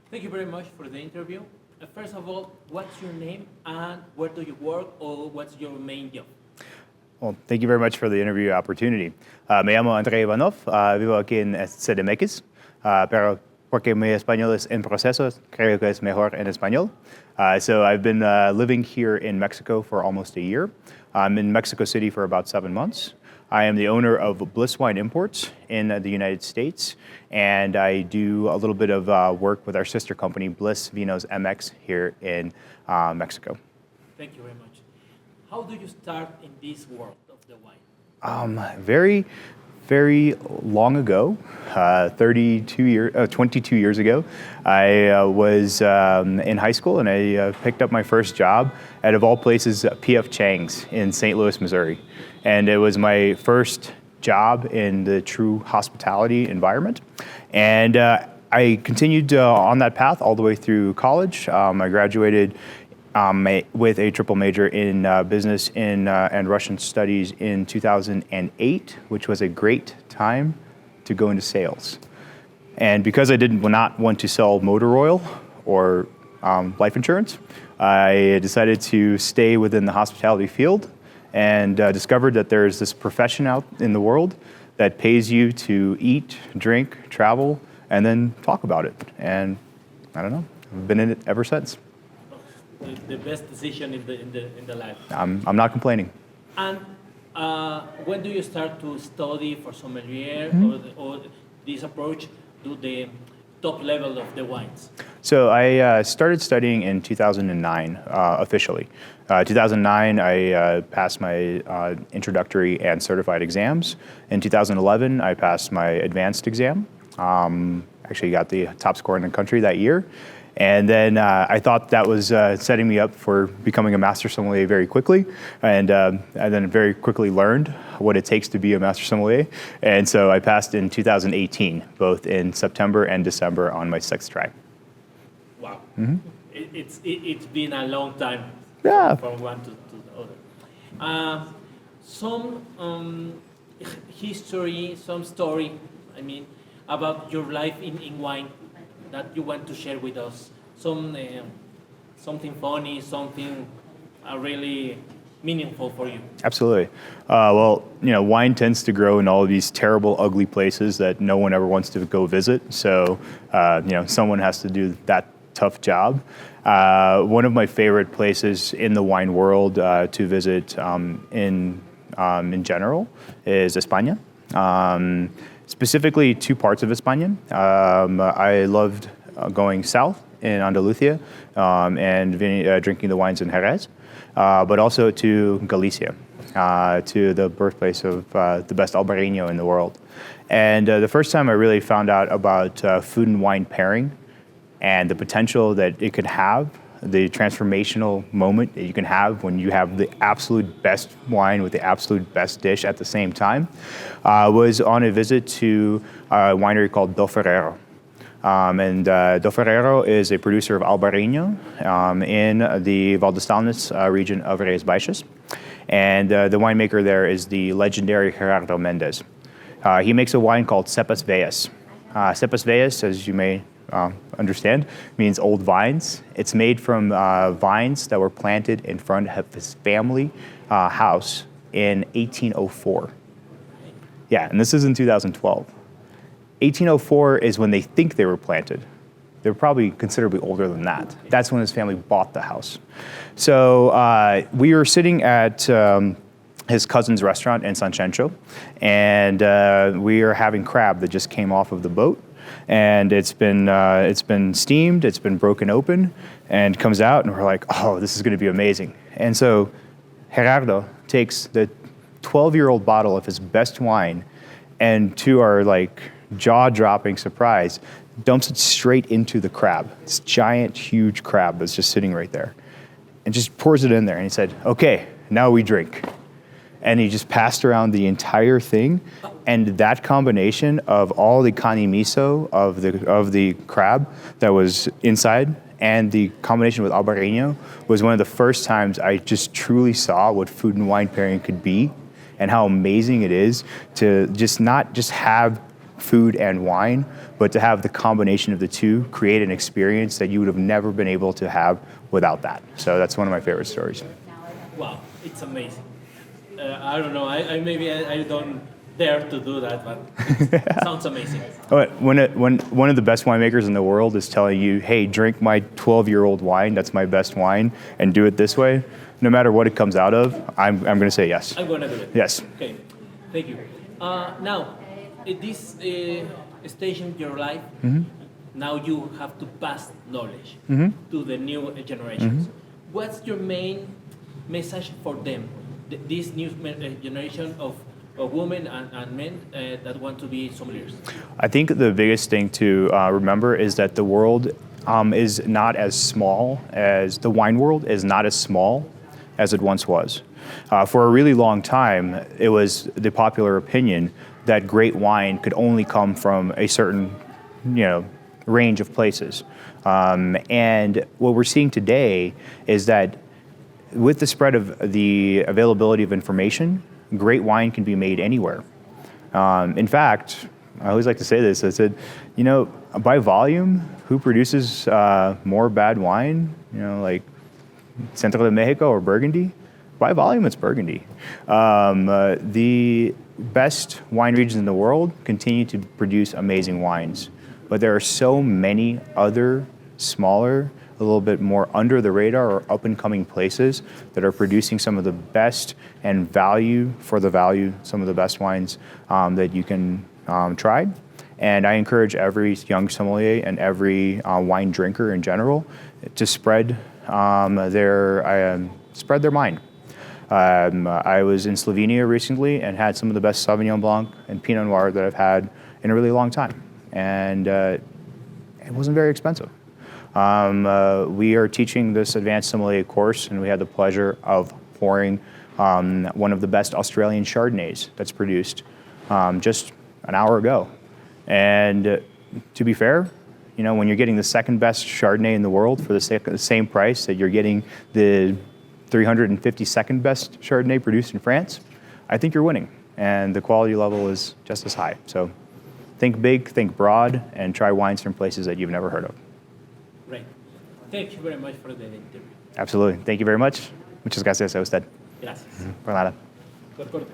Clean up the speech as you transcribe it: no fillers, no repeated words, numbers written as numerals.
Thank you very much for the interview. First of all, what's your name and where do you work or what's your main job? Well, thank you very much for the interview opportunity. Me llamo Andrey Ivanov, vivo aquí en CDMX, pero porque mi español es en proceso, creo que es mejor en español. So I've been living here in Mexico for almost a year. I'm in Mexico City for about 7 months. I am the owner of Bliss Wine Imports in the United States, and I do a little bit of work with our sister company, Bliss Vinos MX, here in Mexico. Thank you very much. How do you start in this world of the wine? Very, very long ago, 22 years ago, I was in high school and I picked up my first job at, of all places, P.F. Chang's in St. Louis, Missouri. And it was my first job in the true hospitality environment. And I continued on that path all the way through college. I graduated with a triple major in business and Russian studies in 2008, which was a great time to go into sales. And because I did not want to sell motor oil or life insurance, I decided to stay within the hospitality field and discovered that there's this profession out in the world that pays you to eat, drink, travel, and then talk about it. And I don't know, I've been in it ever since. The best decision in the life. I'm not complaining. And when do you start to study for sommelier or this approach to the top level of the wines? So I started studying in 2009 officially. 2009, I passed my introductory and certified exams. In 2011, I passed my advanced exam. Actually got the top score in the country that year. And then I thought that was setting me up for becoming a master sommelier very quickly. And then very quickly learned what it takes to be a master sommelier. And so I passed in 2018, both in September and December on my 6th try. Wow. It's been a long time from one to the other. Some history, some story, about your life in wine that you want to share with us. Something funny, something really meaningful for you. Absolutely. Well, wine tends to grow in all of these terrible, ugly places that no one ever wants to go visit. So, someone has to do that tough job. One of my favorite places in the wine world to visit in general is España. Specifically, two parts of España. I loved going south in Andalusia and drinking the wines in Jerez, but also to Galicia, to the birthplace of the best Albarino in the world. And the first time I really found out about food and wine pairing and the potential that it could have, the transformational moment that you can have when you have the absolute best wine with the absolute best dish at the same time, was on a visit to a winery called Do Ferrero. And Do Ferrero is a producer of Albarino in the Valdesalnes region of Reis Baixas. And the winemaker there is the legendary Gerardo Mendes. He makes a wine called Cepas Vellas. Cepas Vellas, as you may understand, means old vines. It's made from vines that were planted in front of his family house in 1804. Yeah, and this is in 2012. 1804 is when they think they were planted. They're probably considerably older than that. That's when his family bought the house. So we were sitting at his cousin's restaurant in San Chencho, and we are having crab that just came off of the boat. And it's been steamed, it's been broken open, and comes out, and we're like, oh, this is going to be amazing. And so Gerardo takes the 12-year-old bottle of his best wine, and to our jaw-dropping surprise, dumps it straight into the crab. This giant, huge crab that's just sitting right there, and just pours it in there. And he said, "Okay, now we drink." And he just passed around the entire thing, and that combination of all the kani miso of the crab that was inside, and the combination with Albarino was one of the first times I just truly saw what food and wine pairing could be, and how amazing it is to just not just have food and wine, but to have the combination of the two create an experience that you would have never been able to have without that. So that's one of my favorite stories. Wow, it's amazing. I don't know. I don't dare to do that, but it sounds amazing. When one of the best winemakers in the world is telling you, "Hey, drink my 12-year-old wine. That's my best wine, and do it this way," no matter what it comes out of, I'm going to say yes. I'm going to do it. Yes. Okay. Thank you. Now, at this stage in your life, now you have to pass knowledge to the new generations. What's your main message for them? This new generation of women and men that want to be sommeliers? I think the biggest thing to remember is that the world is not as small as the wine world is not as small as it once was. For a really long time, it was the popular opinion that great wine could only come from a certain, range of places. And what we're seeing today is that with the spread of the availability of information, great wine can be made anywhere. In fact, I always like to say this. I said, by volume, who produces more bad wine? Like Centro de Mexico or Burgundy? By volume, it's Burgundy. The best wine regions in the world continue to produce amazing wines, but there are so many other smaller, a little bit more under the radar or up and coming places that are producing some of the best and value for the value, some of the best wines that you can try. And I encourage every young sommelier and every wine drinker in general to spread their mind. I was in Slovenia recently and had some of the best Sauvignon Blanc and Pinot Noir that I've had in a really long time. And it wasn't very expensive. We are teaching this advanced sommelier course, and we had the pleasure of pouring one of the best Australian Chardonnays that's produced just an hour ago. And to be fair, when you're getting the second best Chardonnay in the world for the same price that you're getting the 352nd best Chardonnay produced in France, I think you're winning. And the quality level is just as high. So think big, think broad, and try wines from places that you've never heard of. Great. Thank you very much for the interview. Absolutely. Thank you very much. Muchas gracias a usted. Gracias. Por nada. Por corte.